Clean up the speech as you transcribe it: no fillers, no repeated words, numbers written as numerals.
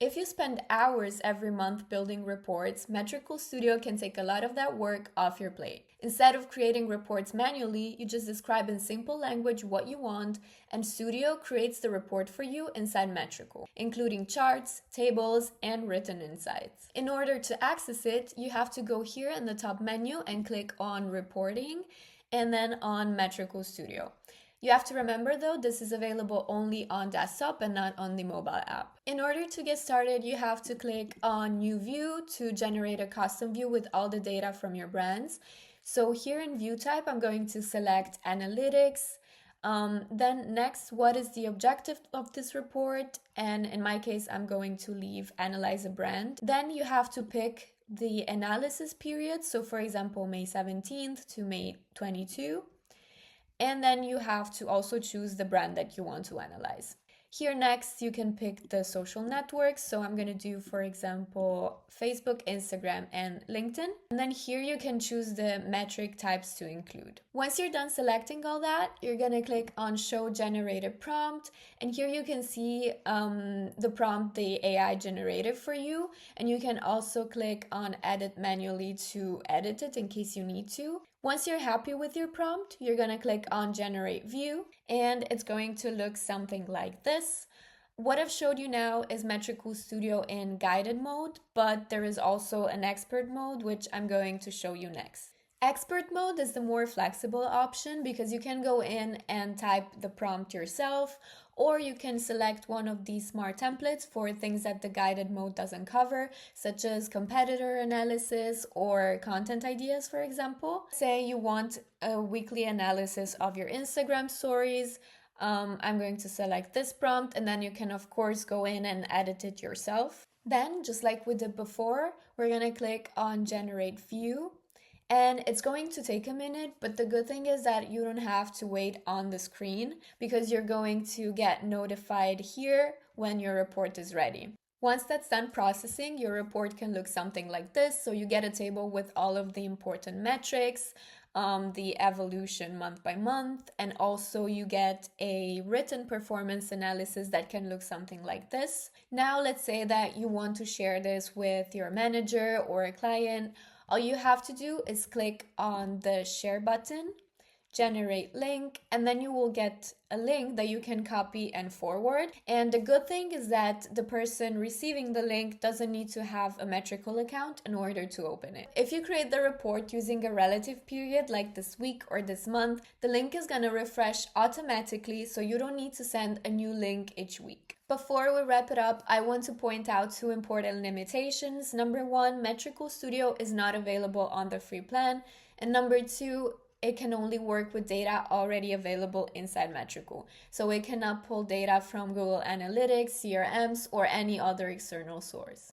If you spend hours every month building reports, Metricool Studio can take a lot of that work off your plate. Instead of creating reports manually, you just describe in simple language what you want, and Studio creates the report for you inside Metricool, including charts, tables, and written insights. In order to access it, you have to go here in the top menu and click on Reporting, and then on Metricool Studio. You have to remember though, this is available only on desktop and not on the mobile app. In order to get started, you have to click on New View to generate a custom view with all the data from your brands. So here in View Type, I'm going to select Analytics. Then next, what is the objective of this report? And in my case, I'm going to leave Analyze a Brand. Then you have to pick the analysis period. So for example, May 17th to May 22. And then you have to also choose the brand that you want to analyze. Here next, you can pick the social networks. So I'm going to do, for example, Facebook, Instagram, and LinkedIn. And then here you can choose the metric types to include. Once you're done selecting all that, you're going to click on Show Generated Prompt. And here you can see the prompt the AI generated for you. And you can also click on Edit Manually to edit it in case you need to. Once you're happy with your prompt, you're going to click on Generate View, and it's going to look something like this. What I've showed you now is Metricool Studio in guided mode, but there is also an expert mode, which I'm going to show you next. Expert mode is the more flexible option because you can go in and type the prompt yourself, or you can select one of these smart templates for things that the guided mode doesn't cover, such as competitor analysis or content ideas, for example. Say you want a weekly analysis of your Instagram stories. I'm going to select this prompt, and then you can of course go in and edit it yourself. Then, just like we did before, we're going to click on Generate View. And it's going to take a minute, but the good thing is that you don't have to wait on the screen because you're going to get notified here when your report is ready. Once that's done processing, your report can look something like this. So you get a table with all of the important metrics, the evolution month by month, and also you get a written performance analysis that can look something like this. Now, let's say that you want to share this with your manager or a client. All you have to do is click on the share button, generate link, and then you will get a link that you can copy and forward. And the good thing is that the person receiving the link doesn't need to have a Metricool account in order to open it. If you create the report using a relative period like this week or this month, the link is going to refresh automatically, so you don't need to send a new link each week. Before we wrap it up, I want to point out two important limitations. Number one, Metricool Studio is not available on the free plan. And number two, it can only work with data already available inside Metricool. So it cannot pull data from Google Analytics, CRMs, or any other external source.